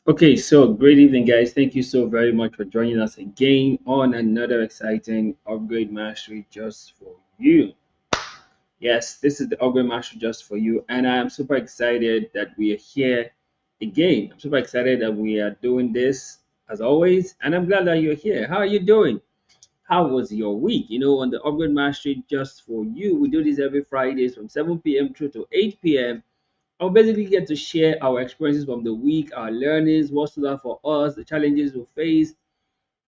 Okay, so great evening, guys. Thank you so very much for joining us again on another exciting Upgrade Mastery just for you. Yes, this is the Upgrade Mastery just for you, and I am super excited that we are here again. I'm super excited that we are doing this as always, and I'm glad that you're here. How are you doing? How was your week? On the Upgrade Mastery just for you, we do this every Fridays from 7 p.m. through to 8 p.m. I'll basically get to share our experiences from the week, our learnings, what stood out for us, the challenges we faced,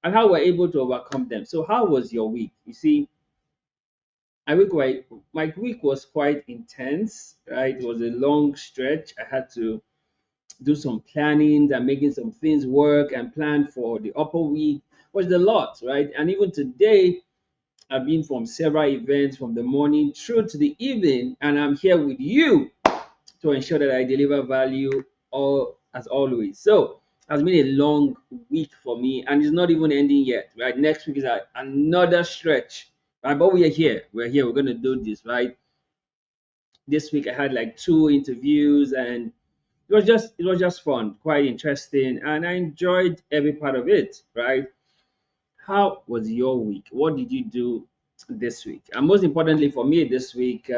and how we're able to overcome them. So, how was your week? You see, my week was quite intense, right? It was a long stretch. I had to do some planning and making some things work and plan for the upper week. Was a lot, right? And even today, I've been from several events from the morning through to the evening, and I'm here with you to ensure that I deliver value all as always. So it has been a long week for me, and it's not even ending yet. Right, next week is another stretch. Right, but we are here. We're here. We're gonna do this. Right, this week I had like two interviews, and it was just fun, quite interesting, and I enjoyed every part of it. Right. How was your week? What did you do this week? And most importantly for me this week,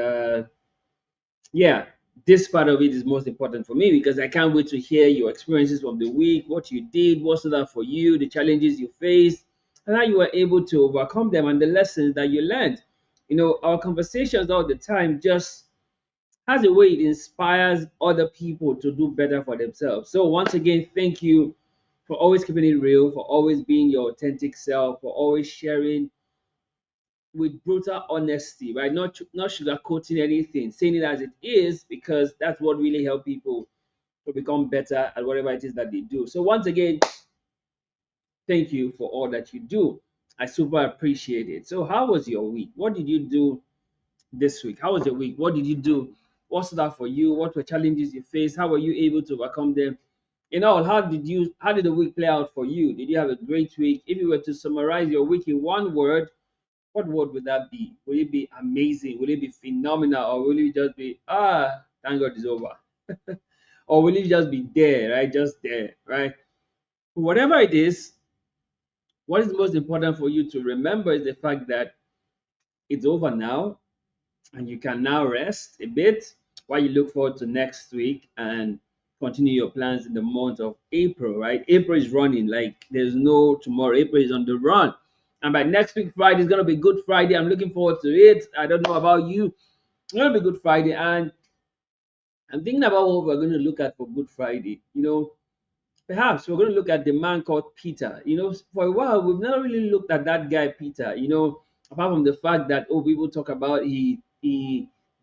yeah, this part of it is most important for me because I can't wait to hear your experiences from the week, what you did, what stood out for you, the challenges you faced, and how you were able to overcome them and the lessons that you learned. Our conversations all the time just has a way it inspires other people to do better for themselves. So once again, thank you for always keeping it real, for always being your authentic self, for always sharing with brutal honesty, right? Not sugarcoating anything, saying it as it is, because that's what really help people to become better at whatever it is that they do. So once again, thank you for all that you do. I super appreciate it. So how was your week? What did you do this week? How was your week? What did you do? What's that for you? What were challenges you faced? How were you able to overcome them? How did the week play out for you? Did you have a great week? If you were to summarize your week in one word, what word would that be? Will it be amazing? Will it be phenomenal? Or will it just be, thank God it's over? Or will it just be there, right? Just there, right? Whatever it is, what is most important for you to remember is the fact that it's over now and you can now rest a bit while you look forward to next week and continue your plans in the month of April, right? April is running like there's no tomorrow. April is on the run. And by next week, Friday is going to be Good Friday. I'm looking forward to it. I don't know about you. It's going to be Good Friday. And I'm thinking about what we're going to look at for Good Friday. Perhaps we're going to look at the man called Peter. For a while, we've never really looked at that guy, Peter. Apart from the fact that, people talk about he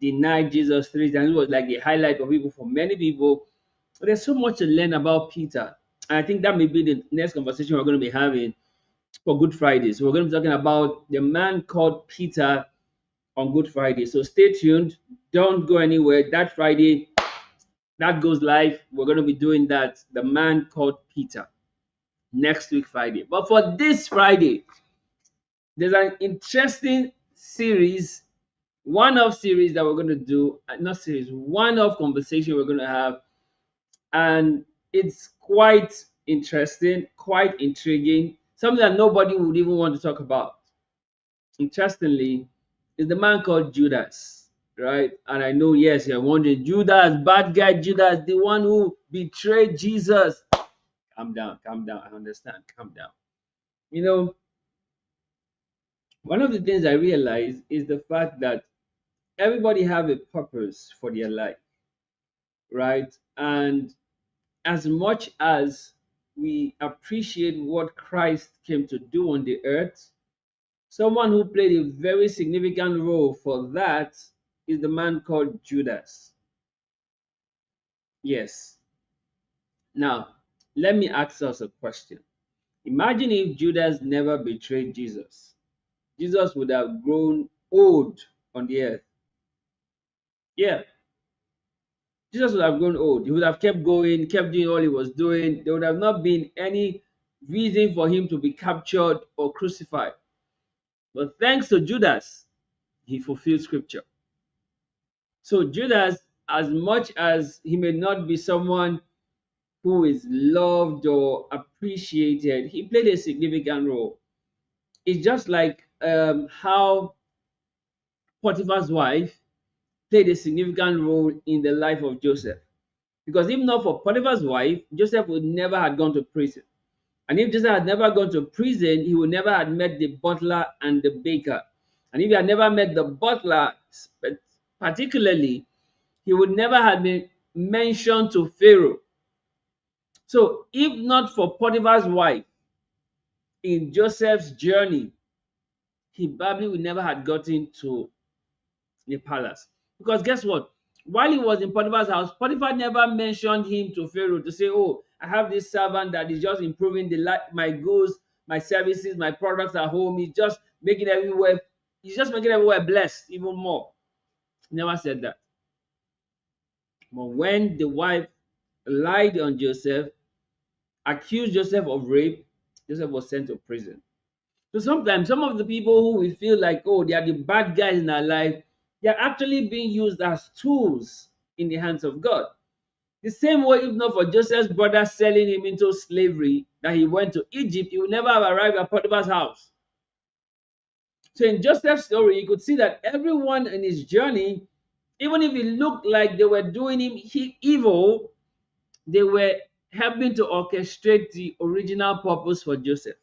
denied Jesus 3 times. It was like the highlight for people, for many people. But there's so much to learn about Peter. And I think that may be the next conversation we're going to be having for Good Friday. So we're going to be talking about the man called Peter on Good Friday. So stay tuned. Don't go anywhere. That Friday, that goes live. We're going to be doing that. The man called Peter next week, Friday. But for this Friday, there's an interesting series, one-off series that we're going to do. Not series, one-off conversation we're going to have. And it's quite interesting, quite intriguing, something that nobody would even want to talk about. Interestingly, is the man called Judas, right? And I know, yes, you're wondering, Judas, bad guy Judas, the one who betrayed Jesus. Calm down, calm down. I understand. Calm down. You know, one of the things I realize is the fact that everybody have a purpose for their life, right? And as much as we appreciate what Christ came to do on the earth, someone who played a very significant role for that is the man called Judas. Yes. Now, let me ask us a question. Imagine if Judas never betrayed Jesus. Jesus would have grown old on the earth. Yeah, Jesus would have grown old. He would have kept going, kept doing all he was doing. There would have not been any reason for him to be captured or crucified. But thanks to Judas, he fulfilled scripture. So Judas, as much as he may not be someone who is loved or appreciated, he played a significant role. It's just like how Potiphar's wife played a significant role in the life of Joseph. Because if not for Potiphar's wife, Joseph would never have gone to prison. And if Joseph had never gone to prison, he would never have met the butler and the baker. And if he had never met the butler, particularly, he would never have been mentioned to Pharaoh. So, if not for Potiphar's wife in Joseph's journey, he probably would never have gotten to the palace. Because guess what? While he was in Potiphar's house, Potiphar never mentioned him to Pharaoh to say, "Oh, I have this servant that is just improving the my goods, my services, my products at home. He's just making everywhere blessed even more." Never said that. But when the wife lied on Joseph, accused Joseph of rape, Joseph was sent to prison. So sometimes some of the people who we feel like, oh, they are the bad guys in our life, they are actually being used as tools in the hands of God. The same way, if not for Joseph's brother selling him into slavery, that he went to Egypt, he would never have arrived at Potiphar's house. So in Joseph's story, you could see that everyone in his journey, even if it looked like they were doing him evil, they were helping to orchestrate the original purpose for Joseph.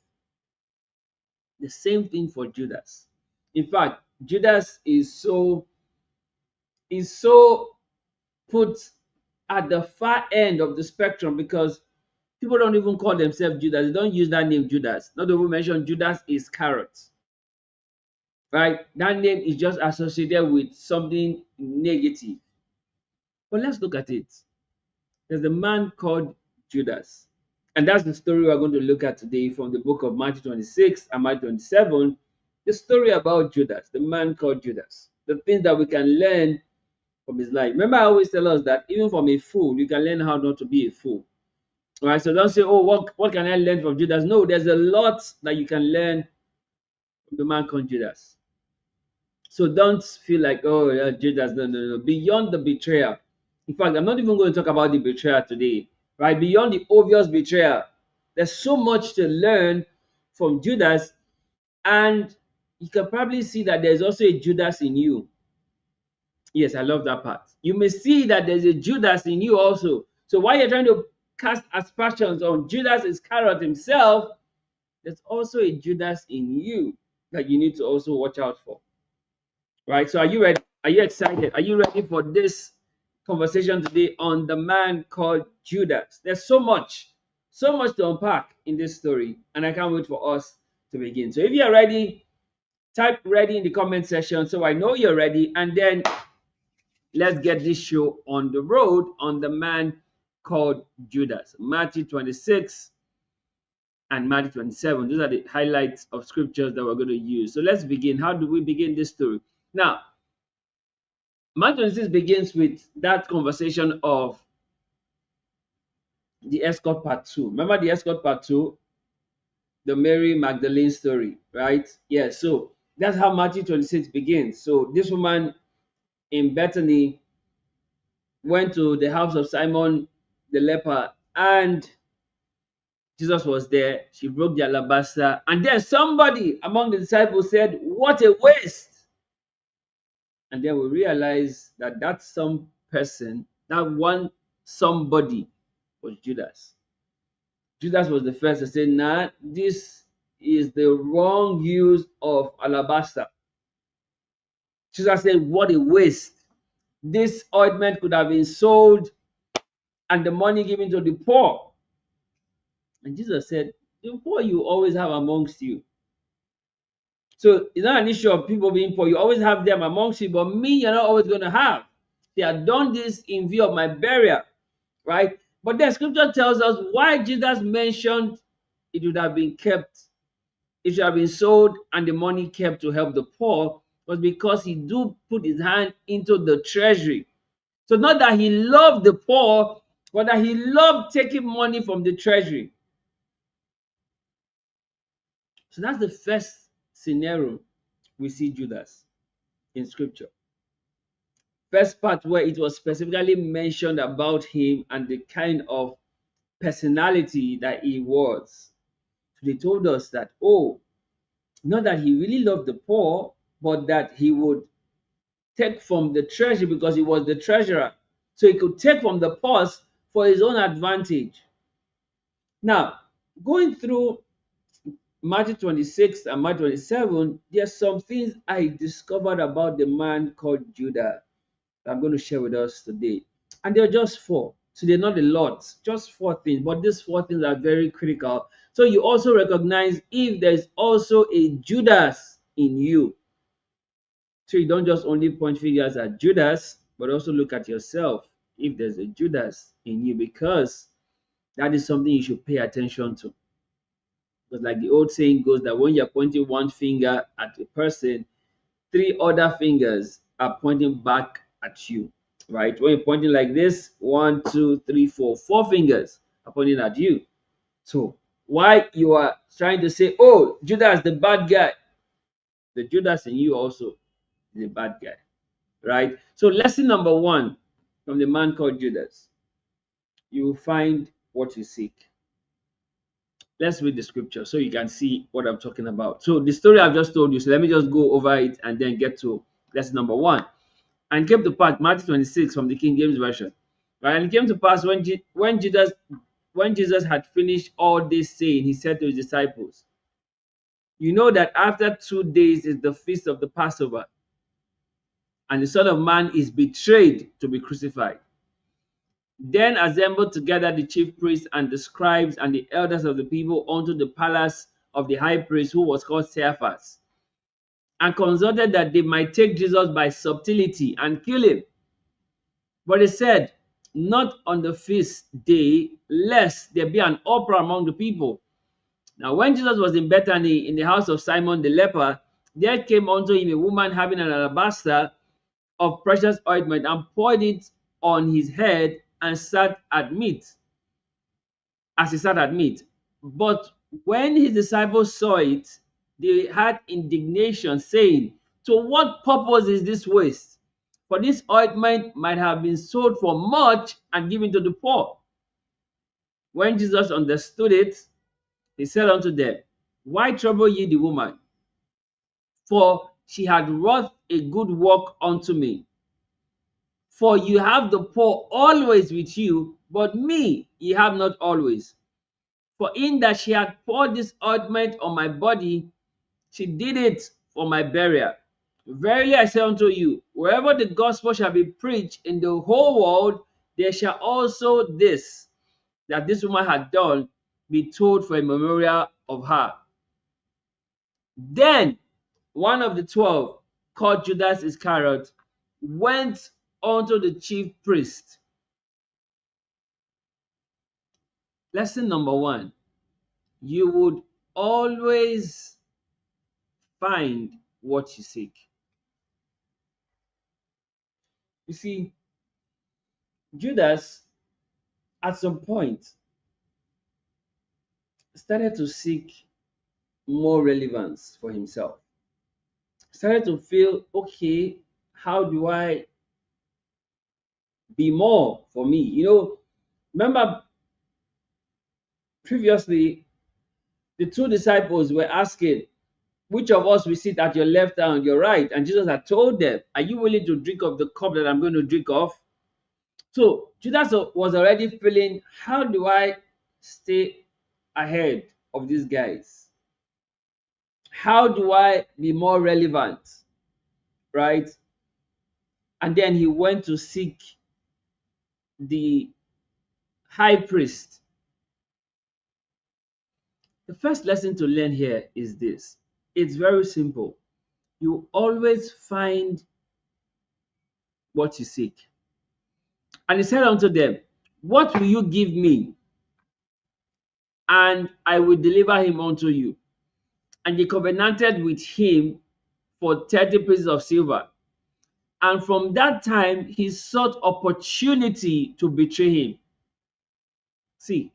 The same thing for Judas. In fact, Judas is so put at the far end of the spectrum because people don't even call themselves Judas. They don't use that name Judas. Not even mention Judas Iscariot. Right? That name is just associated with something negative. But let's look at it. There's a man called Judas. And that's the story we're going to look at today from the book of Matthew 26 and Matthew 27. The story about Judas, the man called Judas. The things that we can learn from his life. Remember, I always tell us that even from a fool, you can learn how not to be a fool. All right, so don't say, oh, what can I learn from Judas? No, there's a lot that you can learn from the man called Judas. So don't feel like, oh, yeah, Judas, no, no, no. Beyond the betrayal. In fact, I'm not even going to talk about the betrayal today, right? Beyond the obvious betrayal, there's so much to learn from Judas, and you can probably see that there's also a Judas in you. Yes, I love that part. You may see that there's a Judas in you also. So while you're trying to cast aspersions on Judas Iscariot himself, there's also a Judas in you that you need to also watch out for. Right? So are you ready? Are you excited? Are you ready for this conversation today on the man called Judas? There's so much to unpack in this story, and I can't wait for us to begin. So if you're ready, type ready in the comment section so I know you're ready, and then let's get this show on the road on the man called Judas. Matthew 26 and Matthew 27. Those are the highlights of scriptures that we're going to use. So let's begin. How do we begin this story? Now, Matthew 26 begins with that conversation of the escort part 2. Remember the escort part 2? The Mary Magdalene story, right? Yeah, so that's how Matthew 26 begins. So this woman in Bethany went to the house of Simon the leper, and Jesus was there. She broke the alabaster, and then somebody among the disciples said, "What a waste!" And then we realize that some person, that one somebody, was Judas. Judas was the first to say, "Nah, this is the wrong use of alabaster." Jesus said, "What a waste! This ointment could have been sold and the money given to the poor." And Jesus said, "The poor you always have amongst you." So it's not an issue of people being poor. You always have them amongst you, but me, you're not always going to have. They have done this in view of my burial, right? But the scripture tells us why Jesus mentioned it would have been kept, it should have been sold and the money kept to help the poor, was because he do put his hand into the treasury. So not that he loved the poor, but that he loved taking money from the treasury. So that's the first scenario we see Judas in scripture. First part where it was specifically mentioned about him and the kind of personality that he was. So they told us that, oh, not that he really loved the poor, but that he would take from the treasury because he was the treasurer. So he could take from the purse for his own advantage. Now, going through Matthew 26 and Matthew 27, there are some things I discovered about the man called Judah that I'm going to share with us today. And they're just four. So they're not a lot, just four things. But these four things are very critical. So you also recognize if there's also a Judas in you. So you don't just only point fingers at Judas, but also look at yourself if there's a Judas in you, because that is something you should pay attention to. Because, like the old saying goes, that when you're pointing one finger at a person, three other fingers are pointing back at you, right? When you're pointing like this, one, two, three, four fingers are pointing at you. So, why you are trying to say, oh, Judas, the bad guy, the Judas in you also is a bad guy, right? So, lesson number one from the man called Judas, you will find what you seek. Let's read the scripture so you can see what I'm talking about. So the story I've just told you, so let me just go over it and then get to lesson number one. And it came to pass, Matthew 26 from the King James Version. Right? And it came to pass when Jesus had finished all this saying, he said to his disciples, you know that after 2 days is the feast of the Passover, and the Son of Man is betrayed to be crucified. Then assembled together the chief priests and the scribes and the elders of the people unto the palace of the high priest, who was called Caiaphas, and consulted that they might take Jesus by subtlety and kill him. But they said, not on the feast day, lest there be an uproar among the people. Now, when Jesus was in Bethany, in the house of Simon the leper, there came unto him a woman having an alabaster of precious ointment, and poured it on his head, and sat at meat, as he sat at meat. But when his disciples saw it, they had indignation, saying, to what purpose is this waste? For this ointment might have been sold for much and given to the poor. When Jesus understood it, he said unto them, why trouble ye the woman? For she had wrought a good work unto me. For you have the poor always with you, but me ye have not always. For in that she had poured this ointment on my body, she did it for my burial. Verily I say unto you, wherever the gospel shall be preached in the whole world, there shall also this, that this woman had done, be told for a memorial of her. Then one of the 12, called Judas Iscariot, went unto the chief priest. Lesson number one, you would always find what you seek. You see, Judas at some point started to seek more relevance for himself. Started to feel, okay, how do I be more for me? Remember previously, the two disciples were asking, which of us will sit at your left and your right? And Jesus had told them, are you willing to drink of the cup that I'm going to drink of? So Judas was already feeling, how do I stay ahead of these guys? How do I be more relevant? Right? And then he went to seek the high priest. The first lesson to learn here is this. It's very simple. You always find what you seek. And he said unto them, what will you give me? And I will deliver him unto you. And they covenanted with him for 30 pieces of silver. And from that time, he sought opportunity to betray him. See,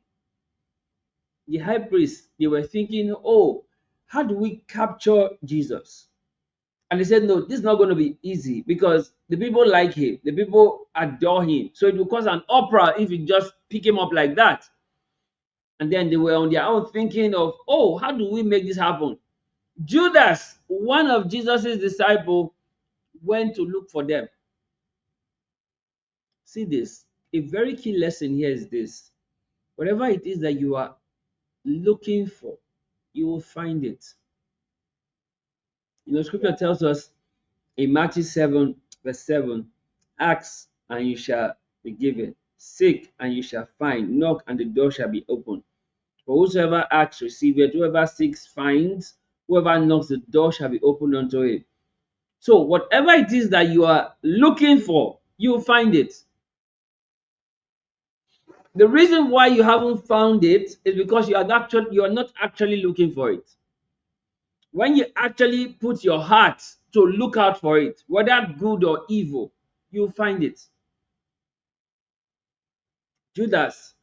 the high priest, they were thinking, oh, how do we capture Jesus? And they said, no, this is not going to be easy because the people like him, the people adore him. So it will cause an uproar if you just pick him up like that. And then they were on their own thinking of, oh, how do we make this happen? Judas, one of Jesus's disciples, went to look for them. See this. A very key lesson here is this. Whatever it is that you are looking for, you will find it. Scripture tells us in Matthew 7, verse 7, ask and you shall be given, seek and you shall find, knock and the door shall be opened. For whosoever asks, receiveth, whoever seeks, finds, whoever knocks, the door shall be opened unto him. So, whatever it is that you are looking for, you will find it. The reason why you haven't found it is because you are not actually looking for it. When you actually put your heart to look out for it, whether good or evil, you'll find it. Judas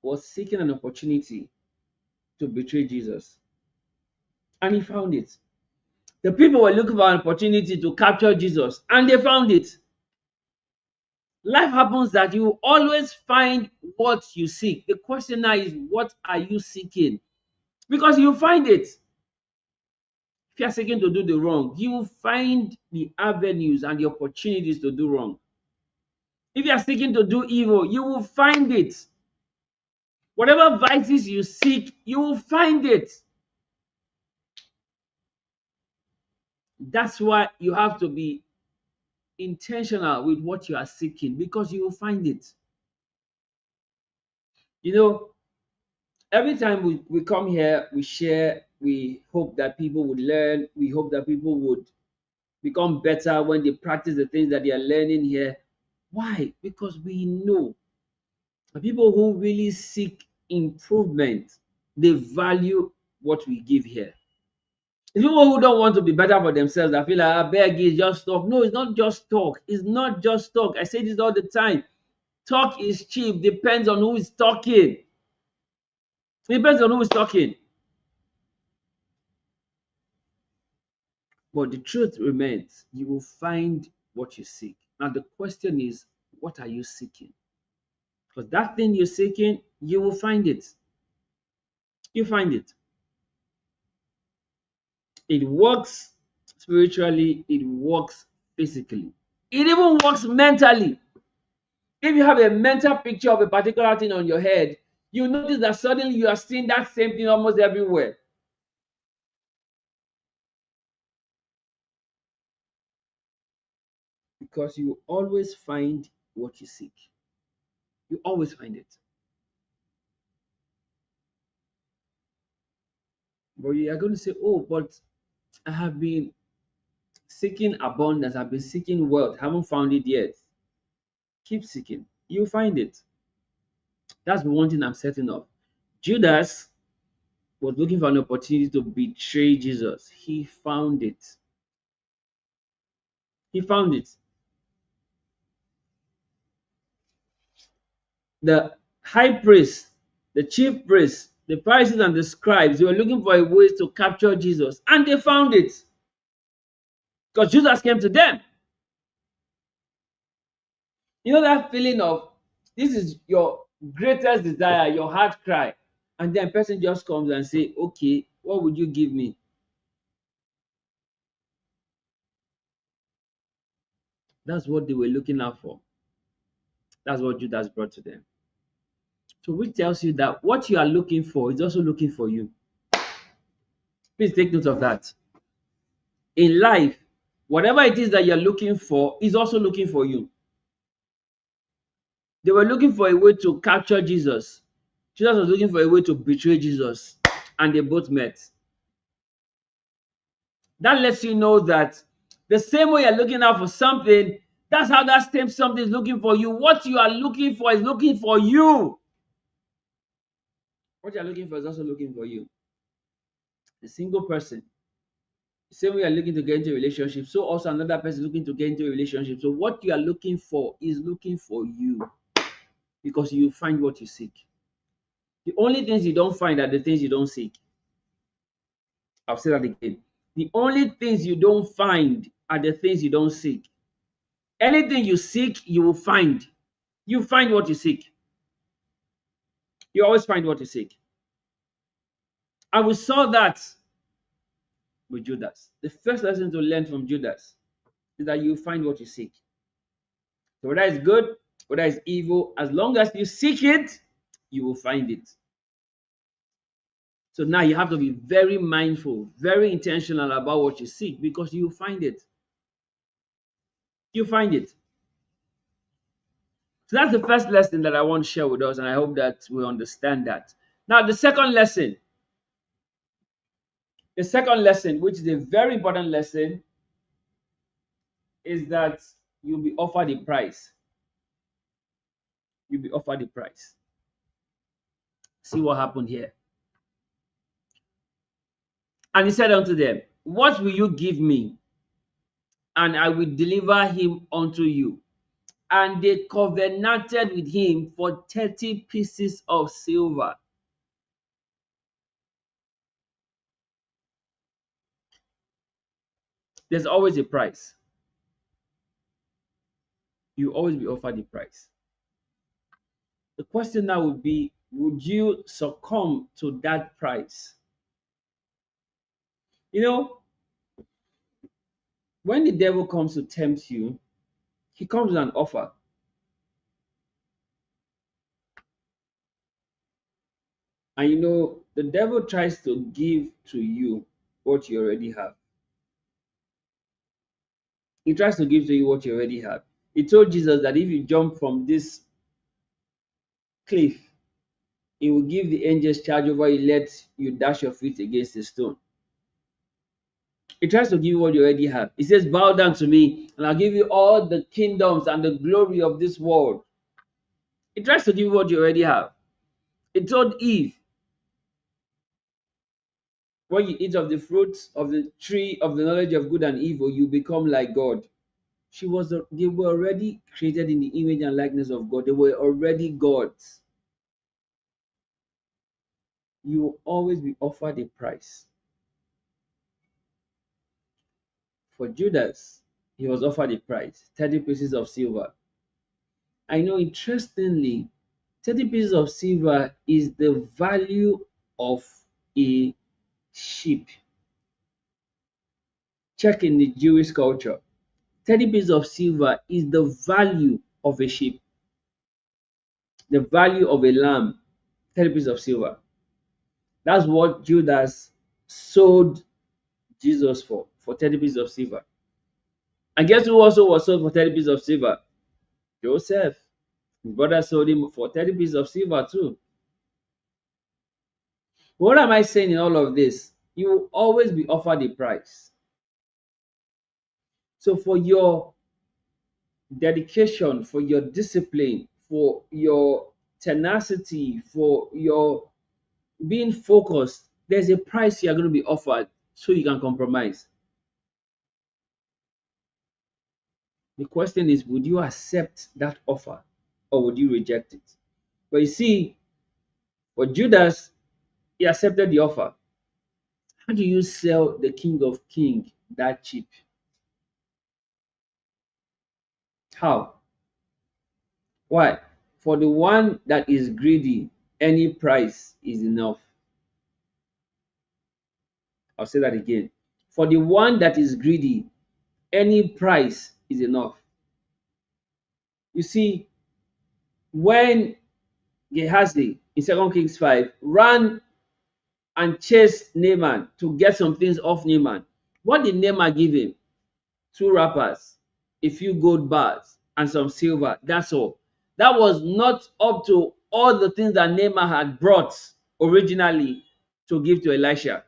was seeking an opportunity to betray Jesus, and he found it. The people were looking for an opportunity to capture Jesus, and they found it. Life happens that you always find what you seek. The question now is, what are you seeking? Because you find it. If you are seeking to do the wrong, you will find the avenues and the opportunities to do wrong. If you are seeking to do evil, you will find it. Whatever vices you seek, you will find it. That's why you have to be intentional with what you are seeking, because you will find it. You know, every time we come here, we share, we hope that people would learn, we hope that people would become better when they practice the things that they are learning here. Why? Because we know the people who really seek improvement, they value what we give here. The people who don't want to be better for themselves, I feel like I beg is just talk. No, it's not just talk. It's not just talk. I say this all the time. Talk is cheap, depends on who is talking. It depends on who is talking. But the truth remains, you will find what you seek. Now the question is, what are you seeking? Because that thing you're seeking, you will find it. You find it. It works spiritually, it works physically. It even works mentally. If you have a mental picture of a particular thing on your head, you notice that suddenly you are seeing that same thing almost everywhere. Because you always find what you seek. You always find it. But you are going to say, oh, but I have been seeking abundance, I've been seeking wealth, haven't found it yet. Keep seeking. You'll find it. That's the one thing I'm certain of. Judas was looking for an opportunity to betray Jesus. He found it. He found it. The high priest, the chief priest, the Pharisees and the scribes, they were looking for a way to capture Jesus, and they found it because Jesus came to them. You know that feeling of this is your greatest desire, your heart cry, and then a person just comes and say, "Okay, what would you give me?" That's what they were looking out for. That's what Judas brought to them. So, which tells you that what you are looking for is also looking for you. Please take note of that. In life, whatever it is that you're looking for is also looking for you. They were looking for a way to capture Jesus. Jesus was looking for a way to betray Jesus, and they both met. That lets you know that the same way you're looking out for something, that's how that same something is looking for you. What you are looking for is looking for you. What you're looking for is also looking for you. The single person, the same way you're looking to get into a relationship, so also another person looking to get into a relationship. So what you are looking for is looking for you, because you find what you seek. The only things you don't find are the things you don't seek. I'll say that again. The only things you don't find are the things you don't seek. Anything you seek, you will find. You find what you seek. You always find what you seek. And we saw that with Judas. The first lesson to learn from Judas is that you find what you seek. So whether it's good, whether it's evil, as long as you seek it, you will find it. So now you have to be very mindful, very intentional about what you seek because you find it. You find it. So that's the first lesson that I want to share with us, and I hope that we understand that. Now, the second lesson, which is a very important lesson, is that you'll be offered a price. You'll be offered a price. See what happened here. And he said unto them, what will you give me? And I will deliver him unto you. And they covenanted with him for 30 pieces of silver. There's always a price. You always be offered a price. The question now would be, would you succumb to that price? You know, when the devil comes to tempt you, he comes with an offer. And you know, the devil tries to give to you what you already have. He tries to give to you what you already have. He told Jesus that if you jump from this cliff, he will give the angels charge over you, let you dash your feet against a stone. He tries to give you what you already have. He says, bow down to me, and I'll give you all the kingdoms and the glory of this world. He tries to give you what you already have. He told Eve, when you eat of the fruits of the tree of the knowledge of good and evil, you become like God. They were already created in the image and likeness of God. They were already gods. You will always be offered a price. For Judas, he was offered a price, 30 pieces of silver. I know, interestingly, 30 pieces of silver is the value of a sheep. Check in the Jewish culture. 30 pieces of silver is the value of a sheep, the value of a lamb, 30 pieces of silver. That's what Judas sold Jesus for 30 pieces of silver. And guess who also was sold for 30 pieces of silver? Joseph. His brother sold him for 30 pieces of silver too. What am I saying in all of this? You will always be offered a price. So for your dedication, for your discipline, for your tenacity, for your being focused, there's a price you are going to be offered so you can compromise. The question is, would you accept that offer or would you reject it? But you see, for Judas, he accepted the offer. How do you sell the King of Kings that cheap? How? Why? For the one that is greedy, any price is enough. I'll say that again. For the one that is greedy, any price is enough. You see, when Gehazi in 2 Kings 5 ran and chased Naaman to get some things off Naaman, what did Naaman give him? Two wrappers, a few gold bars, and some silver. That's all. That was not up to all the things that Naaman had brought originally to give to Elisha.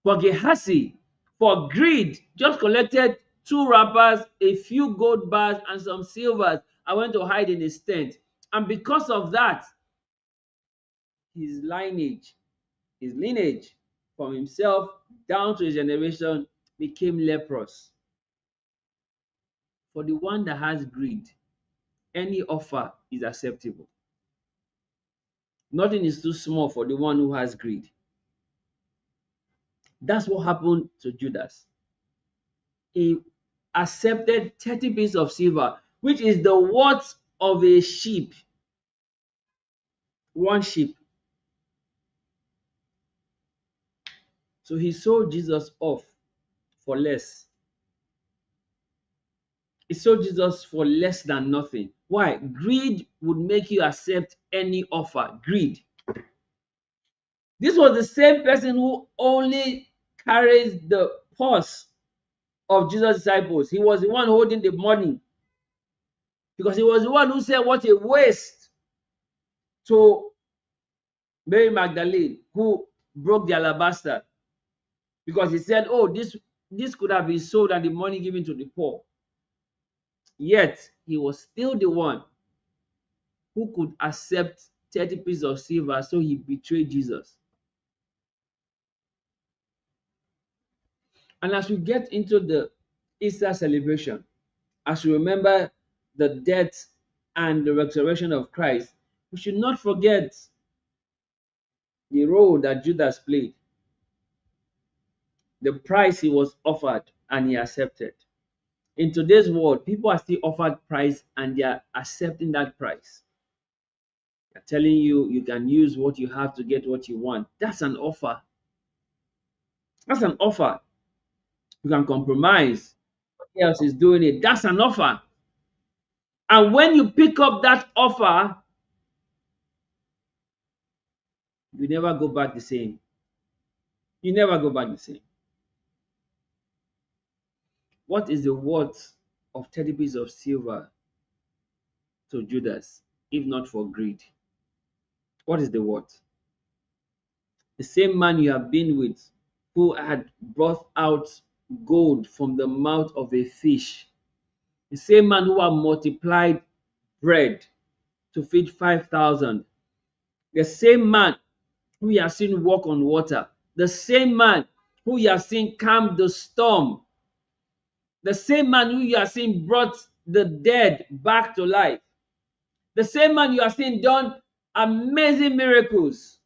But Gehazi, for greed, just collected two wrappers, a few gold bars, and some silvers. I went to hide in his tent. And because of that, his lineage, his lineage from himself down to his generation became leprous. For the one that has greed, any offer is acceptable. Nothing is too small for the one who has greed. That's what happened to Judas. He accepted 30 pieces of silver, which is the worth of a sheep. one sheep. So he sold Jesus off for less. He sold Jesus for less than nothing. Why? Greed would make you accept any offer. Greed. This was the same person who only carries the purse of Jesus' disciples. He was the one holding the money because he was the one who said, "What a waste," to Mary Magdalene, who broke the alabaster because he said, "Oh, this could have been sold and the money given to the poor." Yet he was still the one who could accept 30 pieces of silver, so he betrayed Jesus. And as we get into the Easter celebration, as we remember the death and the resurrection of Christ, we should not forget the role that Judas played, the price he was offered and he accepted. In today's world, people are still offered price and they are accepting that price. They're telling you you can use what you have to get what you want. That's an offer. That's an offer. You can compromise. Somebody else is doing it. That's an offer. And when you pick up that offer, you never go back the same. You never go back the same. What is the worth of 30 pieces of silver to Judas, if not for greed? What is the worth? The same man you have been with, who had brought out gold from the mouth of a fish, the same man who had multiplied bread to feed 5,000, the same man who you have seen walk on water, the same man who you have seen calm the storm, the same man who you have seen brought the dead back to life, the same man you have seen done amazing miracles,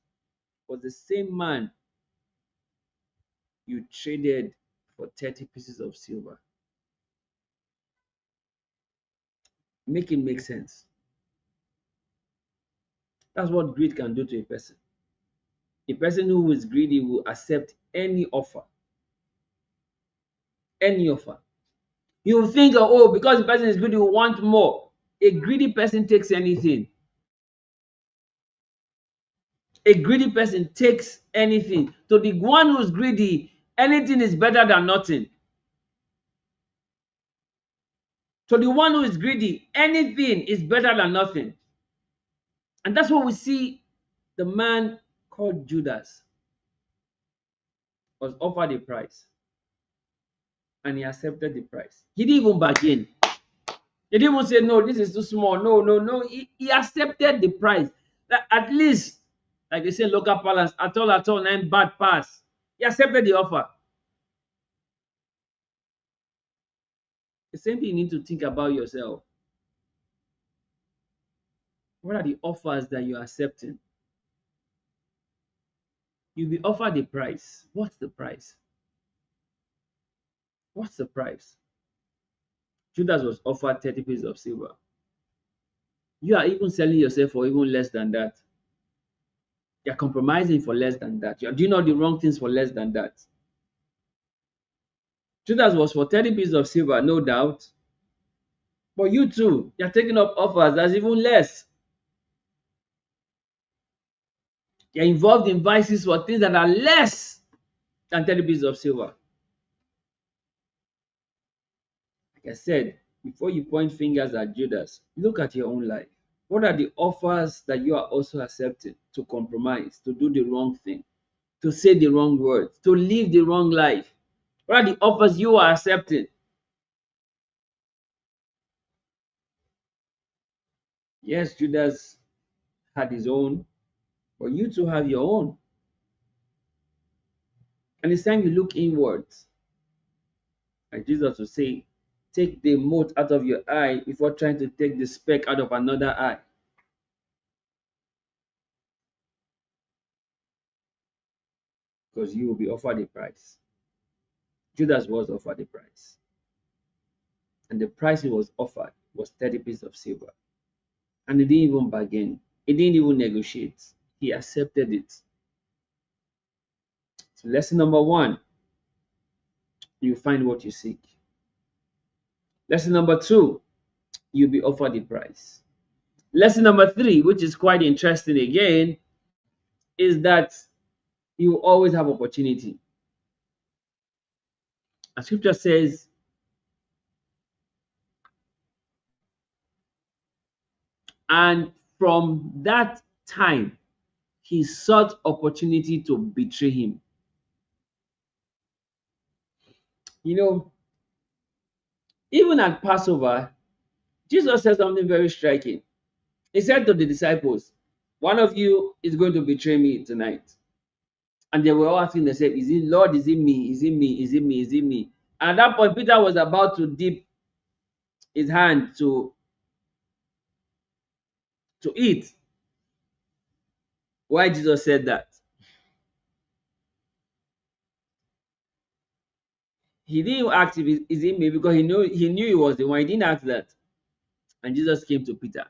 was the same man you traded for 30 pieces of silver. Make it make sense. That's what greed can do to a person. A person who is greedy will accept any offer. Any offer. You will think, oh, because the person is greedy, will want more. A greedy person takes anything. A greedy person takes anything. To the one who's greedy, anything is better than nothing. To the one who is greedy, anything is better than nothing. And that's what we see the man called Judas was offered a price and he accepted the price. He didn't even bargain. He didn't even say, no, this is too small. No, no, no. He accepted the price. That at least, like they say in local parlance, at all, nine bad pass. He accepted the offer. The same thing you need to think about yourself. What are the offers that you're accepting? You'll be offered a price. What's the price? What's the price? Judas was offered 30 pieces of silver. You are even selling yourself for even less than that. You're compromising for less than that. You're doing all the wrong things for less than that. Judas was for 30 pieces of silver, no doubt. But you too, you're taking up offers that's even less. You're involved in vices for things that are less than 30 pieces of silver. Like I said, before you point fingers at Judas, look at your own life. What are the offers that you are also accepting to compromise, to do the wrong thing, to say the wrong words, to live the wrong life? What are the offers you are accepting? Yes, Judas had his own, but you too have your own. And it's time you look inwards. Like Jesus would say, take the mote out of your eye before trying to take the speck out of another eye. Because you will be offered a price. Judas was offered a price. And the price he was offered was 30 pieces of silver. And he didn't even bargain. He didn't even negotiate. He accepted it. So lesson number one, you find what you seek. Lesson number two, you'll be offered the prize. Lesson number three, which is quite interesting again, is that you always have opportunity. And scripture says, and from that time, he sought opportunity to betray him. You know, even at Passover, Jesus said something very striking. He said to the disciples, one of you is going to betray me tonight. And they were all asking themselves, is it Lord? Is it me? Is it me? Is it me? Is it me? And at that point, Peter was about to dip his hand to eat. Why Jesus said that? He didn't ask if is it me because he knew he was the one. He didn't ask that. And Jesus came to Peter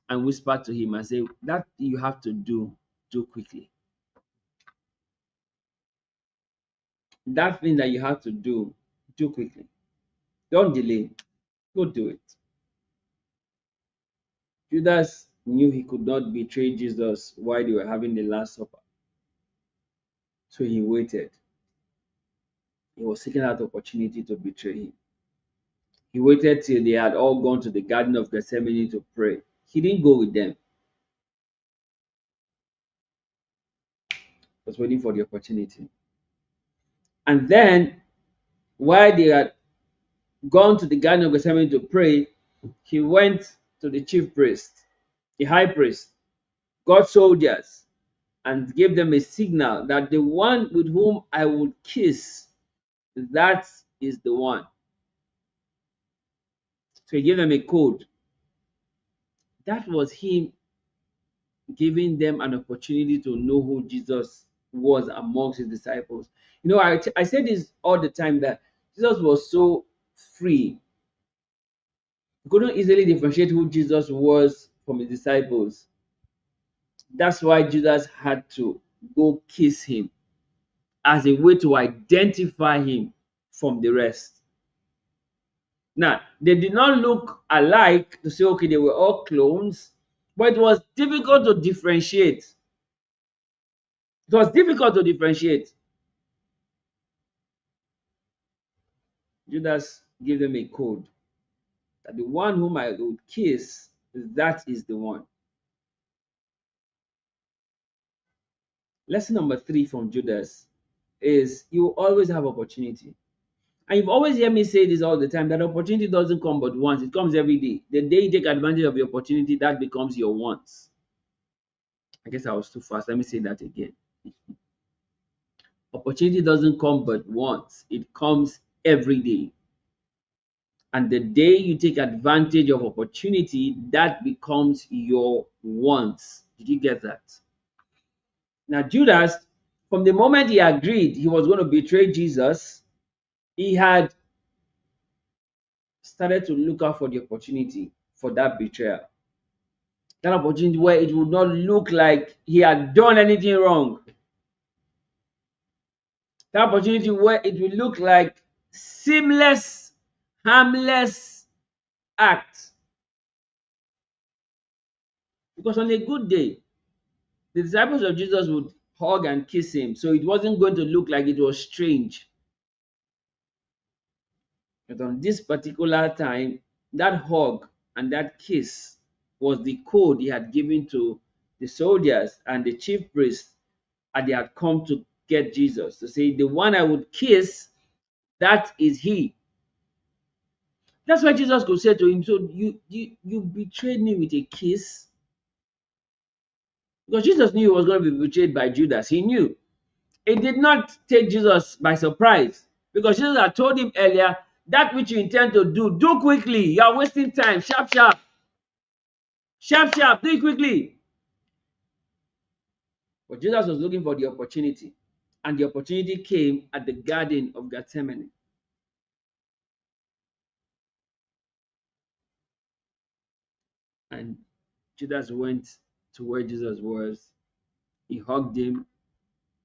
and whispered to him and said, that you have to do quickly. That thing that you have to do quickly. Don't delay. Go do it. Judas knew he could not betray Jesus while they were having the Last Supper. So he waited. He was seeking out opportunity to betray him. He waited till they had all gone to the Garden of Gethsemane to pray. He didn't go with them. He was waiting for the opportunity. And then, while they had gone to the Garden of Gethsemane to pray, he went to the chief priest, the high priest, got soldiers, and gave them a signal that the one with whom I would kiss, that is the one. So he gave them a code. That was him giving them an opportunity to know who Jesus was amongst his disciples. You know, I say this all the time that Jesus was so free. He couldn't easily differentiate who Jesus was from his disciples. That's why Judas had to go kiss him as a way to identify him from the rest. Now, they did not look alike to say, okay, they were all clones, but it was difficult to differentiate. It was difficult to differentiate. Judas gave them a code that the one whom I would kiss, that is the one. Lesson number three from Judas is you always have opportunity. And you've always heard me say this all the time that opportunity doesn't come but once, it comes every day. The day you take advantage of the opportunity, that becomes your once. I guess I was too fast. Let me say that again. Opportunity doesn't come but once, it comes every day. And the day you take advantage of opportunity, that becomes your once. Did you get that? Now, Judas, from the moment he agreed he was going to betray Jesus, he had started to look out for the opportunity for that betrayal. That opportunity where it would not look like he had done anything wrong. That opportunity where it will look like seamless, harmless act. Because on a good day, the disciples of Jesus would hug and kiss him. So it wasn't going to look like it was strange. But on this particular time, that hug and that kiss was the code he had given to the soldiers and the chief priests, and they had come to get Jesus to say, the one I would kiss, that is he. That's why Jesus could say to him, so you betrayed me with a kiss? Because Jesus knew he was going to be betrayed by Judas. He knew. It did not take Jesus by surprise because Jesus had told him earlier, that which you intend to do quickly. You are wasting time. Sharp, sharp. Sharp, sharp. Do it quickly. But Jesus was looking for the opportunity. And the opportunity came at the Garden of Gethsemane. And Judas went to where Jesus was. He hugged him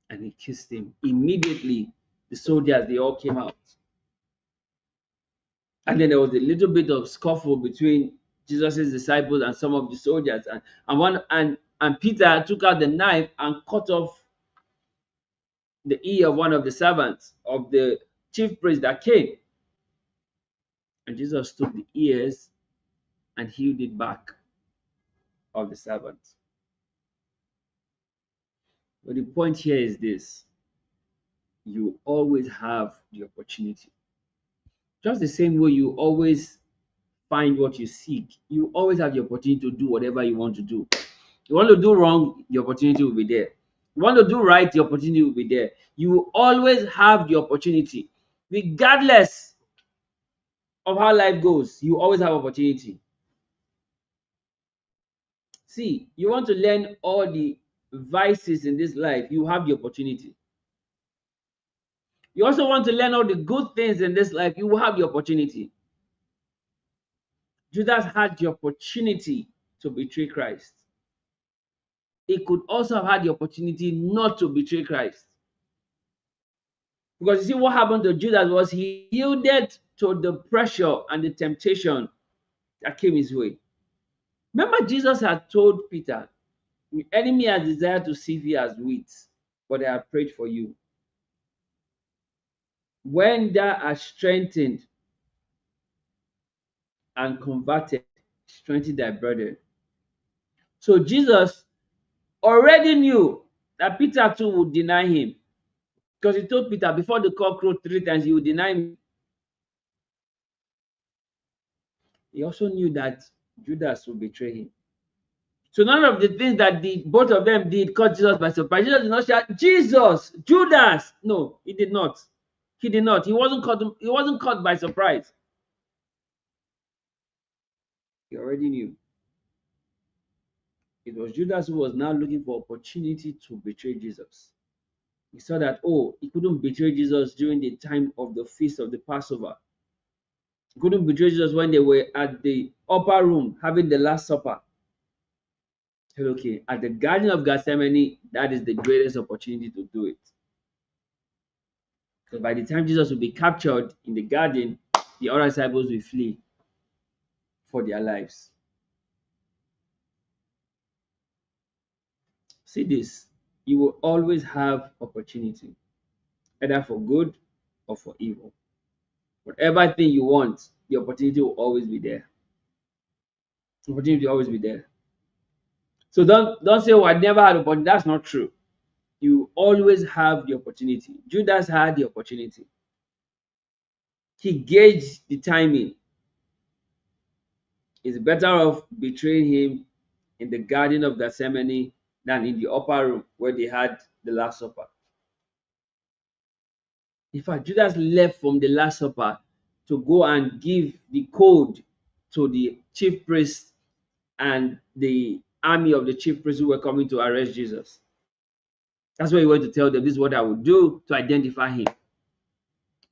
and he kissed him. Immediately, the soldiers, they all came out. And then there was a little bit of scuffle between Jesus' disciples and some of the soldiers. And Peter took out the knife and cut off the ear of one of the servants of the chief priest that came. And Jesus took the ears and healed it back of the servant. But the point here is this: you always have the opportunity. Just the same way you always find what you seek, you always have the opportunity to do whatever you want to do. You want to do wrong, the opportunity will be there. You want to do right, the opportunity will be there. You will always have the opportunity, regardless of how life goes. You always have opportunity. See, you want to learn all the vices in this life, you have the opportunity. You also want to learn all the good things in this life, you will have the opportunity. Judas had the opportunity to betray Christ. He could also have had the opportunity not to betray Christ. Because you see, what happened to Judas was he yielded to the pressure and the temptation that came his way. Remember, Jesus had told Peter, the enemy has desired to sieve you as wheat, but I have prayed for you. When thou art strengthened and converted, strengthen thy brother. So Jesus already knew that Peter too would deny him. Because he told Peter, before the cock crowed 3 times, he would deny me. He also knew that Judas would betray him. So none of the things that both of them did caught Jesus by surprise. Jesus did not shout, Jesus, Judas. No, he did not. He did not. He wasn't caught. He wasn't caught by surprise. He already knew. It was Judas who was now looking for opportunity to betray Jesus. He saw that, oh, he couldn't betray Jesus during the time of the feast of the Passover. He couldn't betray Jesus when they were at the upper room having the Last Supper. He said, okay, at the Garden of Gethsemane, that is the greatest opportunity to do it. Because by the time Jesus will be captured in the garden, the other disciples will flee for their lives. See this, you will always have opportunity, either for good or for evil. Whatever thing you want, the opportunity will always be there. The opportunity will always be there. So don't say, oh, I never had opportunity. That's not true. You always have the opportunity. Judas had the opportunity. He gauged the timing. It's better off betraying him in the Garden of Gethsemane than in the upper room where they had the Last Supper. In fact, Judas left from the Last Supper to go and give the code to the chief priests and the army of the chief priests who were coming to arrest Jesus. That's why he went to tell them, this is what I would do to identify him.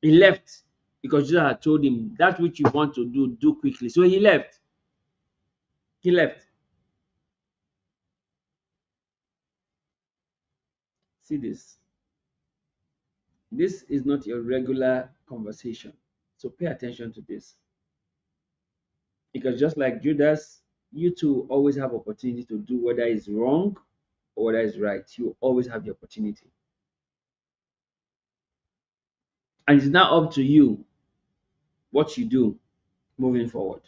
He left because Jesus had told him, that which you want to do, do quickly. So he left. He left. See this. This is not your regular conversation. So pay attention to this. Because just like Judas, you too always have opportunity to do whether it's wrong or whether it's right. You always have the opportunity. And it's now up to you what you do moving forward.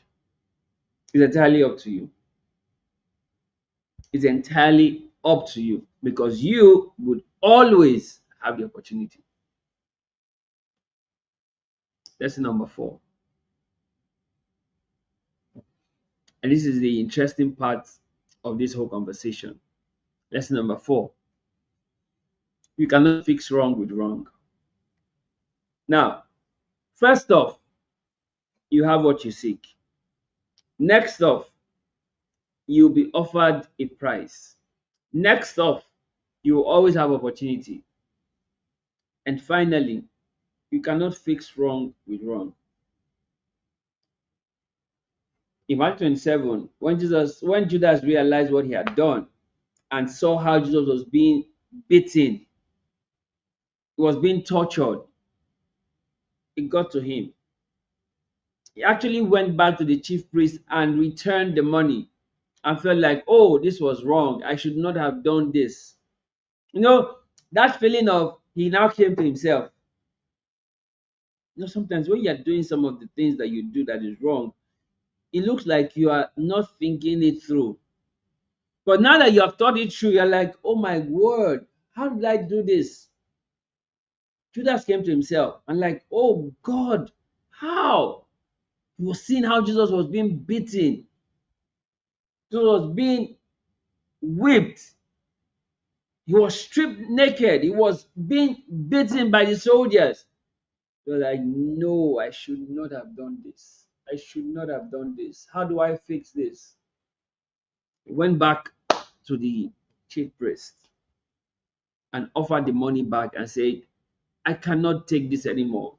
It's entirely up to you. It's entirely up to you because you would always have the opportunity. Lesson number 4. And this is the interesting part of this whole conversation. Lesson number 4. You cannot fix wrong with wrong. Now, first off, you have what you seek. Next off, you'll be offered a prize. Next off, you will always have opportunity. And finally, you cannot fix wrong with wrong. In Mark 27, when Judas realized what he had done, and saw how Jesus was being beaten, he was being tortured, it got to him. He actually went back to the chief priest and returned the money and felt like, oh, this was wrong. I should not have done this. You know, that feeling of he now came to himself. You know, sometimes when you're doing some of the things that you do that is wrong, it looks like you are not thinking it through. But now that you have thought it through, you're like, oh my word, how did I do this? Judas came to himself and like, oh God, how? He was seeing how Jesus was being beaten. Jesus was being whipped. He was stripped naked. He was being beaten by the soldiers. He was like, no, I should not have done this. I should not have done this. How do I fix this? He went back to the chief priest and offered the money back and said, I cannot take this anymore.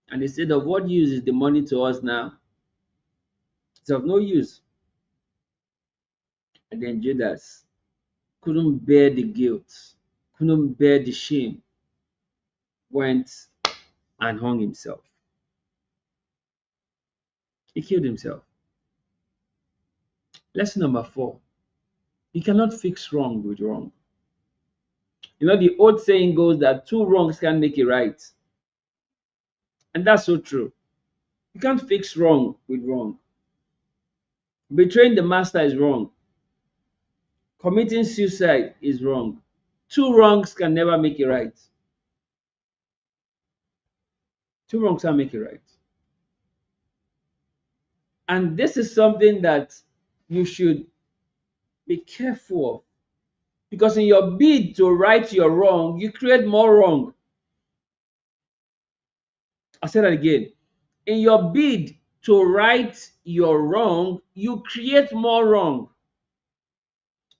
And they said, of what use is the money to us now? It's of no use. And then Judas couldn't bear the guilt, couldn't bear the shame, went and hung himself. He killed himself. Lesson number 4. You cannot fix wrong with wrong. You know, the old saying goes that two wrongs can't make it right. And that's so true. You can't fix wrong with wrong. Betraying the master is wrong. Committing suicide is wrong. Two wrongs can never make it right. Two wrongs can't make it right. And this is something that you should be careful of. Because in your bid to right your wrong, you create more wrong. I'll say that again. In your bid to right your wrong, you create more wrong.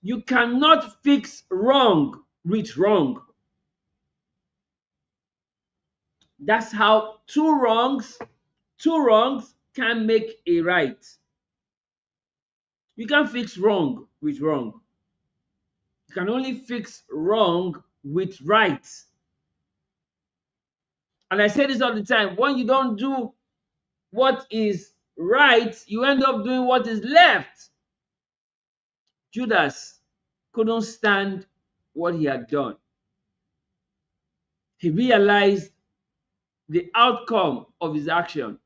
You cannot fix wrong with wrong. That's how two wrongs can make a right. You can't fix wrong with wrong. You can only fix wrong with right. And I say this all the time, when you don't do what is right, you end up doing what is left. Judas couldn't stand what he had done. He realized the outcome of his action.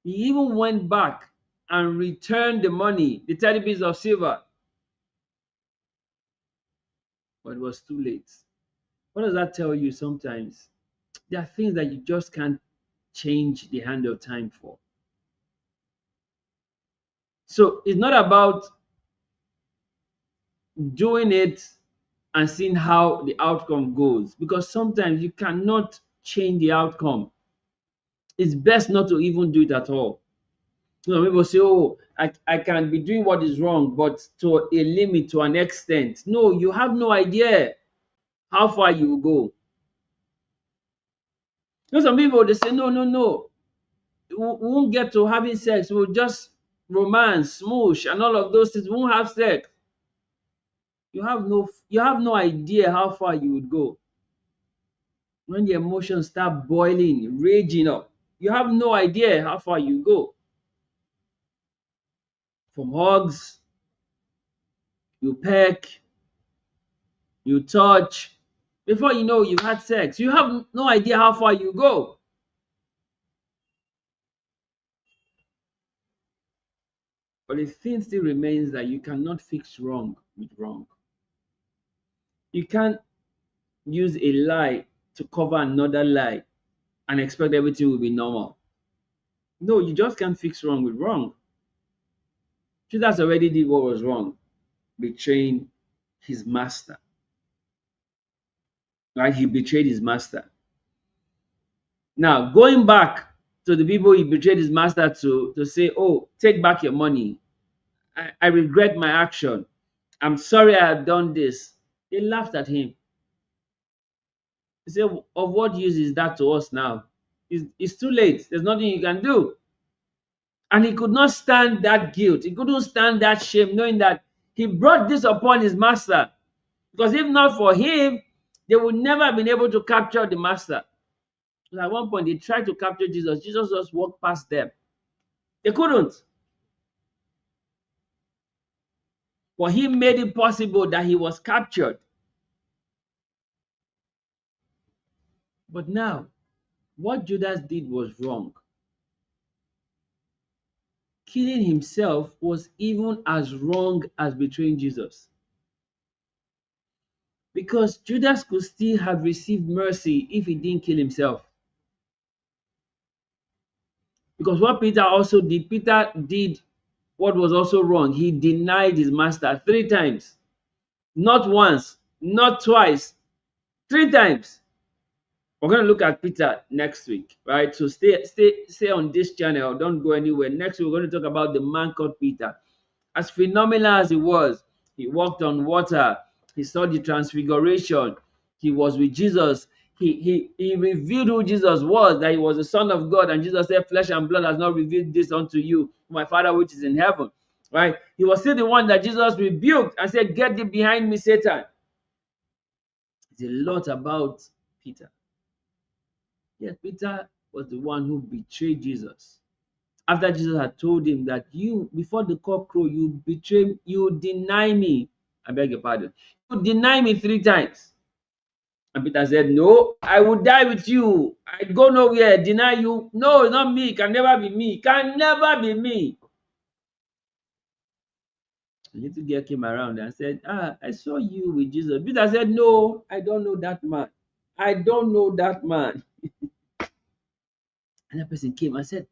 He even went back and returned the money, the 30 pieces of silver. But it was too late. What does that tell you sometimes? There are things that you just can't change the hand of time for. So it's not about doing it and seeing how the outcome goes, because sometimes you cannot change the outcome. It's best not to even do it at all. You know, people say, oh, I can be doing what is wrong, but to a limit, to an extent. No, you have no idea how far you will go. You know, some people, they say, no, no, no. We won't get to having sex. We'll just romance, smoosh, and all of those things. We won't have sex. You have no idea how far you would go. When the emotions start boiling, raging up, you have no idea how far you go. From hugs, you peck, you touch. Before you know, you've had sex. You have no idea how far you go. But the thing still remains that you cannot fix wrong with wrong. You can't use a lie to cover another lie and expect everything will be normal. No, you just can't fix wrong with wrong. Judas already did what was wrong, betraying his master. Right? He betrayed his master. Now, going back to the people he betrayed his master to say, oh, take back your money. I regret my action. I'm sorry I have done this. They laughed at him. He said, of what use is that to us now? It's too late. There's nothing you can do. And he could not stand that guilt. He couldn't stand that shame, knowing that he brought this upon his master. Because if not for him, they would never have been able to capture the master. So at one point, they tried to capture Jesus. Jesus just walked past them. They couldn't. But he made it possible that he was captured. But now, what Judas did was wrong. Killing himself was even as wrong as betraying Jesus. Because Judas could still have received mercy if he didn't kill himself. Because what Peter also did, Peter did what was also wrong. He denied his master 3 times. Not once, not twice, 3 times. We're going to look at Peter next week, right? So stay on this channel. Don't go anywhere. Next week, we're going to talk about the man called Peter. As phenomenal as he was, he walked on water. He saw the transfiguration. He was with Jesus. He revealed who Jesus was, that he was the Son of God. And Jesus said, flesh and blood has not revealed this unto you, my Father which is in heaven. Right? He was still the one that Jesus rebuked and said, get thee behind me, Satan. It's a lot about Peter. Yes, Peter was the one who betrayed Jesus. After Jesus had told him that you, before the cock crow, you betray, you deny me. I beg your pardon. You deny me 3 times. And Peter said, no, I will die with you. I go nowhere, deny you. No, not me. Can never be me. Can never be me. The little girl came around and said, I saw you with Jesus. Peter said, no, I don't know that man. I don't know that man. And that person came and said,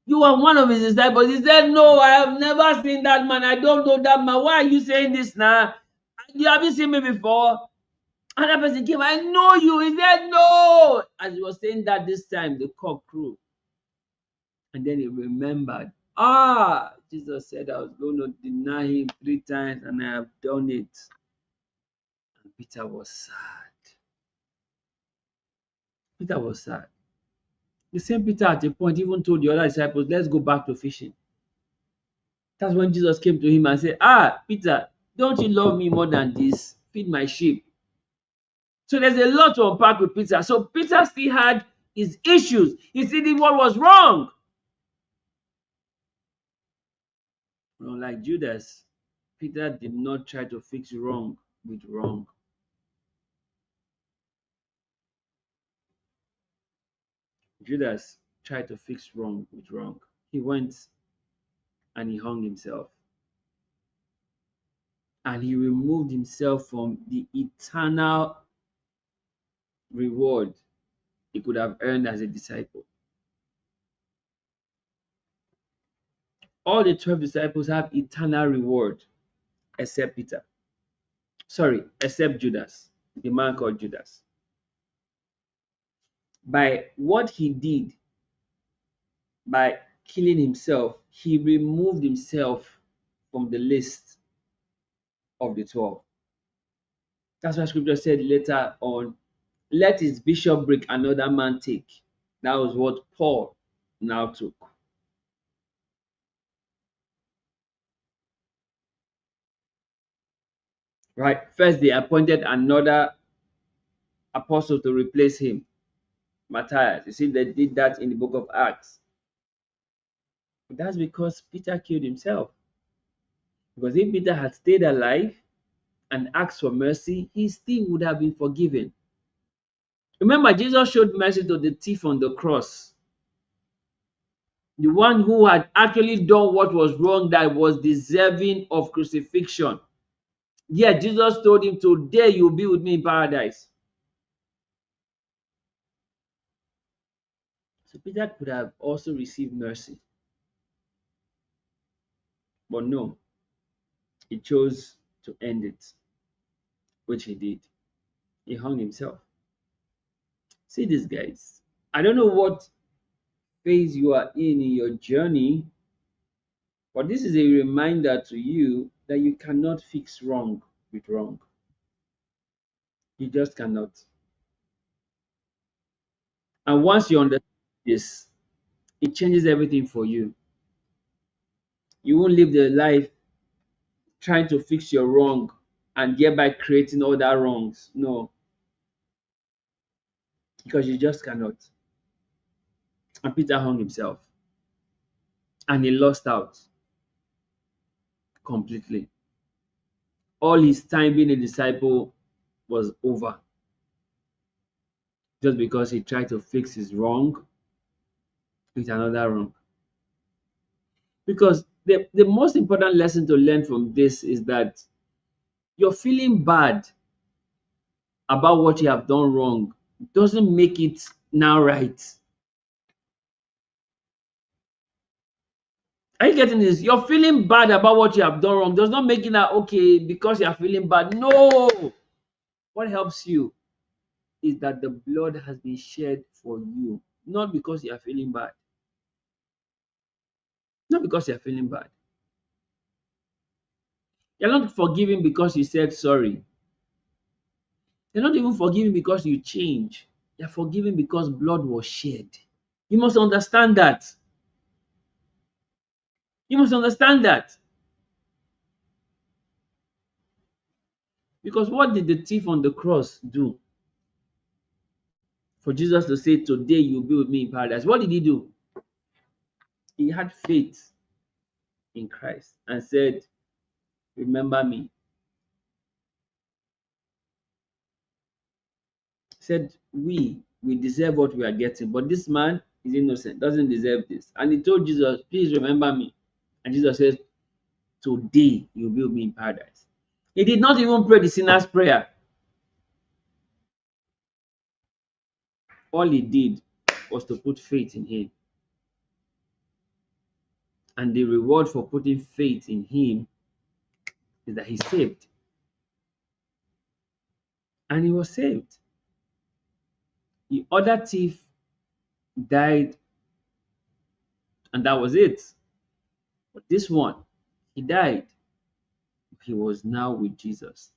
you are one of his disciples. He said, no, I have never seen that man. I don't know that man. Why are you saying this now? You haven't seen me before. And that person came, I know you. He said, no. As he was saying that this time, the cock crew. And then he remembered, Jesus said I was going to deny him 3 times, and I have done it. And Peter was sad. Peter was sad. The same Peter at a point even told the other disciples, let's go back to fishing. That's when Jesus came to him and said, Peter, don't you love me more than this? Feed my sheep. So there's a lot to unpack with Peter. So Peter still had his issues. He still did what was wrong. Like Judas, Peter did not try to fix wrong with wrong. Judas tried to fix wrong with wrong. He went and he hung himself. And he removed himself from the eternal reward he could have earned as a disciple. All the 12 disciples have eternal reward except Peter. Sorry, except Judas, the man called Judas. By what he did, by killing himself, he removed himself from the list of the 12. That's why scripture said later on, let his bishop break, another man take. That was what Paul now took. Right? First, they appointed another apostle to replace him, Matthias. You see, they did that in the book of Acts. But that's because Peter killed himself. Because if Peter had stayed alive and asked for mercy, he still would have been forgiven. Remember, Jesus showed mercy to the thief on the cross, the one who had actually done what was wrong, that was deserving of crucifixion. Yet Jesus told him, today you'll be with me in paradise. So Peter could have also received mercy. But no, he chose to end it, which he did. He hung himself. See this, guys. I don't know what phase you are in your journey, but this is a reminder to you that you cannot fix wrong with wrong. You just cannot. And once you understand this, it changes everything for you. You won't live the life trying to fix your wrong and thereby creating other wrongs. No, because you just cannot. And Peter hung himself and he lost out completely. All his time being a disciple was over just because he tried to fix his wrong with another wrong. Because the most important lesson to learn from this is that you're feeling bad about what you have done wrong doesn't make it now right. Are you getting this? You're feeling bad about what you have done wrong does not make it now okay because you are feeling bad. No. What helps you is that the blood has been shed for you, not because you are feeling bad. Not because you are feeling bad. You're not forgiving because you said sorry. You're not even forgiving because you change. You're forgiving because blood was shed. You must understand that. You must understand that. Because what did the thief on the cross do? For Jesus to say, "Today you'll be with me in paradise." What did he do? He had faith in Christ and said, "Remember me." He said, we deserve what we are getting, but this man is innocent, doesn't deserve this. And he told Jesus, "Please remember me." And Jesus says, "Today you'll be with me in paradise." He did not even pray the sinner's prayer. All he did was to put faith in him. And the reward for putting faith in him is that he's saved. And he was saved. The other thief died, and that was it. But this one, he died. He was now with Jesus.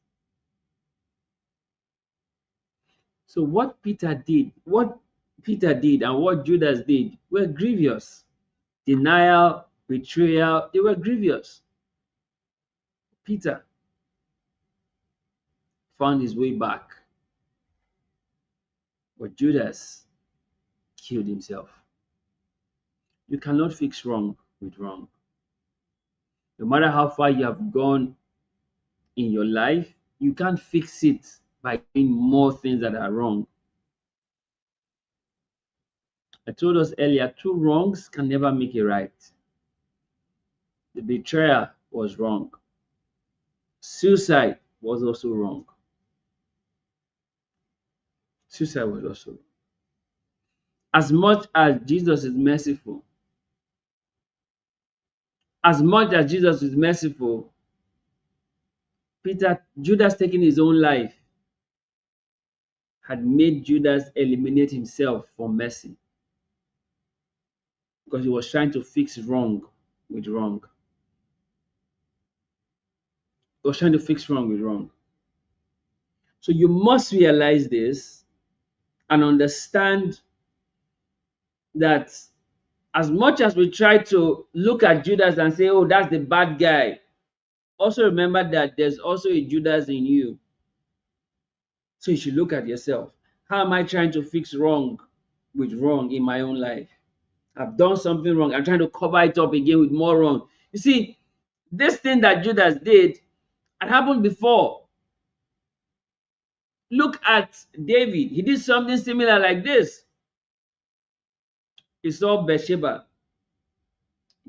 So what Peter did and what Judas did were grievous. Denial, betrayal, they were grievous. Peter found his way back, but Judas killed himself. You cannot fix wrong with wrong. No matter how far you have gone in your life, you can't fix it by doing more things that are wrong. I told us earlier, two wrongs can never make it right. The betrayal was wrong. Suicide was also wrong. Suicide was also wrong. As much as Jesus is merciful, Judas taking his own life had made Judas eliminate himself from mercy because he was trying to fix wrong with wrong. He was trying to fix wrong with wrong. So you must realize this and understand that as much as we try to look at Judas and say, "Oh, that's the bad guy," also remember that there's also a Judas in you. So you should look at yourself. How am I trying to fix wrong with wrong in my own life? I've done something wrong. I'm trying to cover it up again with more wrong. You see, this thing that Judas did had happened before. Look at David. He did something similar like this. He saw Bathsheba,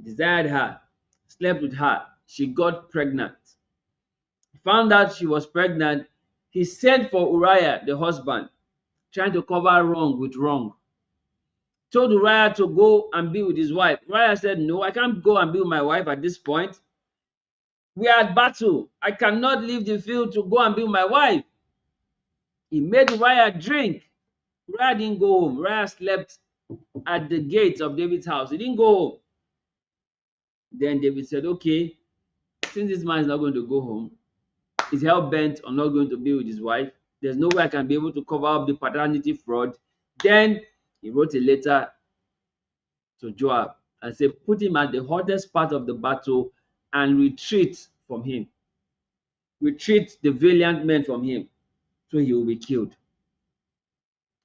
desired her, slept with her. She got pregnant. He found out she was pregnant. He sent for Uriah, the husband, trying to cover wrong with wrong. Told Uriah to go and be with his wife. Uriah said, "No, I can't go and be with my wife at this point. We are at battle. I cannot leave the field to go and be with my wife." He made Uriah drink. Uriah didn't go home. Uriah slept at the gates of David's house. He didn't go home. Then David said, "Okay, since this man is not going to go home, he's hell bent on not going to be with his wife. There's no way I can be able to cover up the paternity fraud." Then he wrote a letter to Joab and say, put him at the hottest part of the battle and retreat from him. Retreat the valiant men from him, so he will be killed.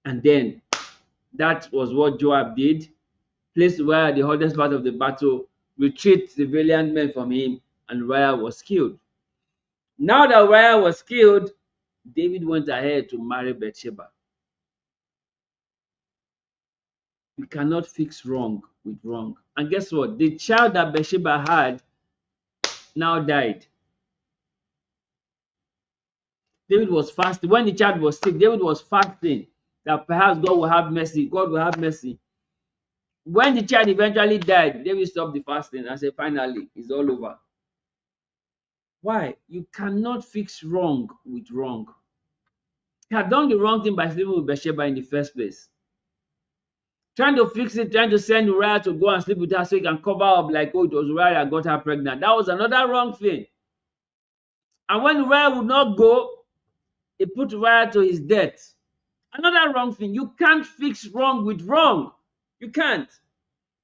And then that was what Joab did. Placed Uriah at the hottest part of the battle, retreat the valiant men from him, and Uriah was killed. Now that Uriah was killed, David went ahead to marry Bathsheba. You cannot fix wrong with wrong. And guess what? The child that Bathsheba had now died. David was fasting. When the child was sick, David was fasting that perhaps God will have mercy. God will have mercy. When the child eventually died, David stopped the fasting and said, finally, it's all over. Why? You cannot fix wrong with wrong. He had done the wrong thing by sleeping with Bathsheba in the first place. Trying to fix it, trying to send Uriah to go and sleep with her so he can cover up like, oh, it was Uriah that got her pregnant. That was another wrong thing. And when Uriah would not go, he put Uriah to his death. Another wrong thing. You can't fix wrong with wrong. You can't.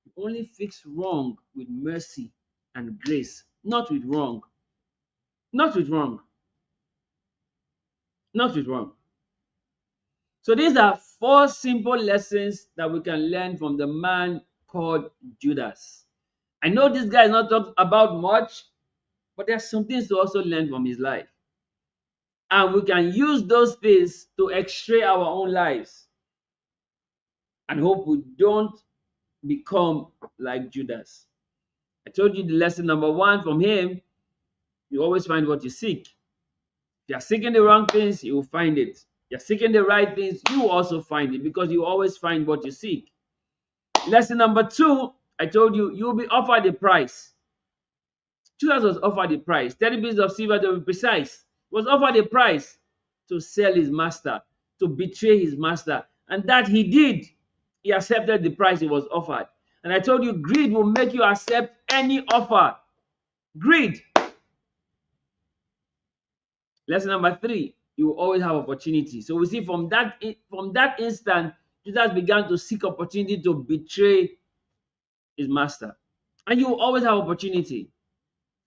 You only fix wrong with mercy and grace, not with wrong. Not with wrong. Not with wrong. So these are 4 simple lessons that we can learn from the man called Judas. I know this guy is not talked about much, but there's some things to also learn from his life. And we can use those things to x-ray our own lives and hope we don't become like Judas. I told you the lesson number 1 from him: you always find what you seek. If you're seeking the wrong things, you will find it. If you're seeking the right things, you will also find it, because you always find what you seek. Lesson number 2, I told you, you will be offered a price. Judas was offered a price, 30 pieces of silver to be precise. Was offered a price to sell his master, to betray his master. And that he did. He accepted the price he was offered. And I told you, greed will make you accept any offer. Greed. Lesson number 3, you will always have opportunity. So we see from that instant, Judas began to seek opportunity to betray his master. And you will always have opportunity.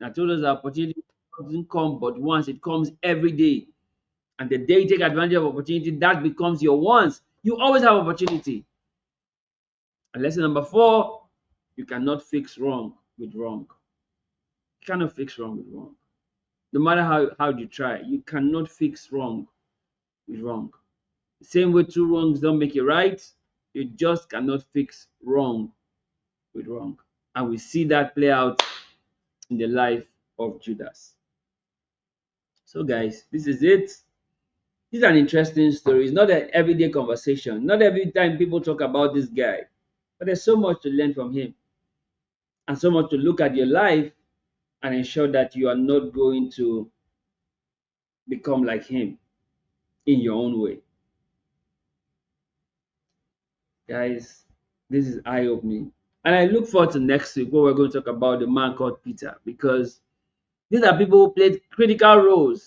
I told us that opportunity doesn't come but once, it comes every day. And the day you take advantage of opportunity, that becomes your once. You always have opportunity. And lesson number 4, you cannot fix wrong with wrong. You cannot fix wrong with wrong. No matter how you try, you cannot fix wrong with wrong. The same way 2 wrongs don't make it right, you just cannot fix wrong with wrong. And we see that play out in the life of Judas. So guys, this is it. This is an interesting story. It's not an everyday conversation. Not every time people talk about this guy. But there's so much to learn from him. And so much to look at your life and ensure that you are not going to become like him in your own way. Guys, this is eye-opening. And I look forward to next week where we're going to talk about the man called Peter, because these are people who played critical roles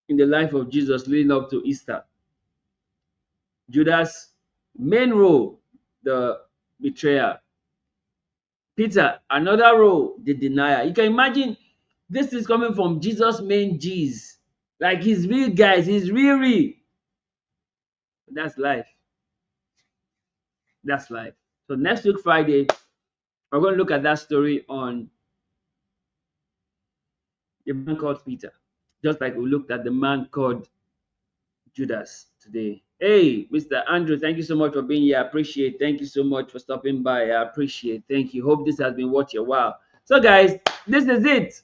in the life of Jesus leading up to Easter. Judas, main role, the betrayer. Peter, another role, the denier. You can imagine this is coming from Jesus' main G's. Like he's real guys, he's real. That's life. That's life. So next week, Friday, we're going to look at that story on the man called Peter. Just like we looked at the man called Judas today. Hey, Mr. Andrew, thank you so much for being here. I appreciate. Thank you so much for stopping by. I appreciate. Thank you. Hope this has been worth your while. So, guys, this is it.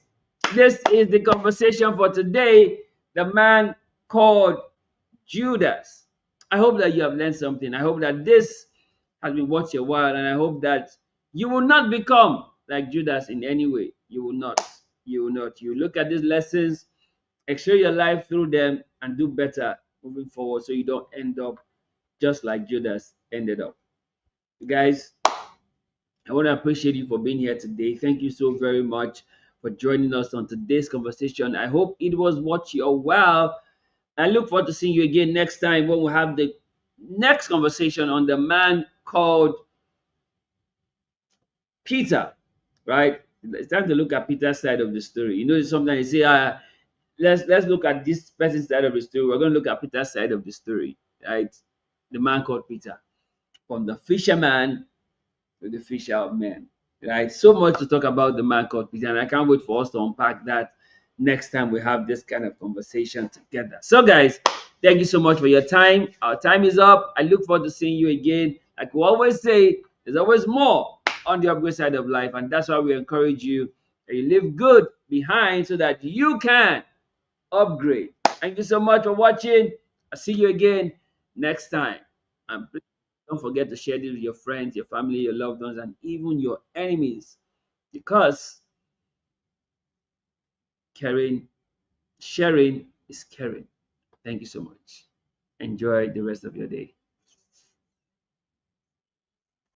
This is the conversation for today. The man called Judas. I hope that you have learned something. I hope that this has been worth your while, and I hope that you will not become like Judas in any way. You will not. You will not. You look at these lessons, extract your life through them, and do better moving forward, so you don't end up just like Judas ended up. Guys, I want to appreciate you for being here today. Thank you so very much for joining us on today's conversation. I hope it was worth your while. I look forward to seeing you again next time when we have the next conversation on the man called Peter, right? It's time to look at Peter's side of the story. You know, sometimes you say, let's look at this person's side of the story. We're going to look at Peter's side of the story, right? The man called Peter, from the fisherman to the fisher of men, right? So much to talk about the man called Peter, and I can't wait for us to unpack that next time we have this kind of conversation together. So, guys, thank you so much for your time. Our time is up. I look forward to seeing you again. Like we always say, there's always more on the upgrade side of life, and that's why we encourage you that you live good behind so that you can upgrade. Thank you so much for watching. I'll see you again next time. And please don't forget to share this with your friends, your family, your loved ones, and even your enemies. Because caring, sharing is caring. Thank you so much. Enjoy the rest of your day.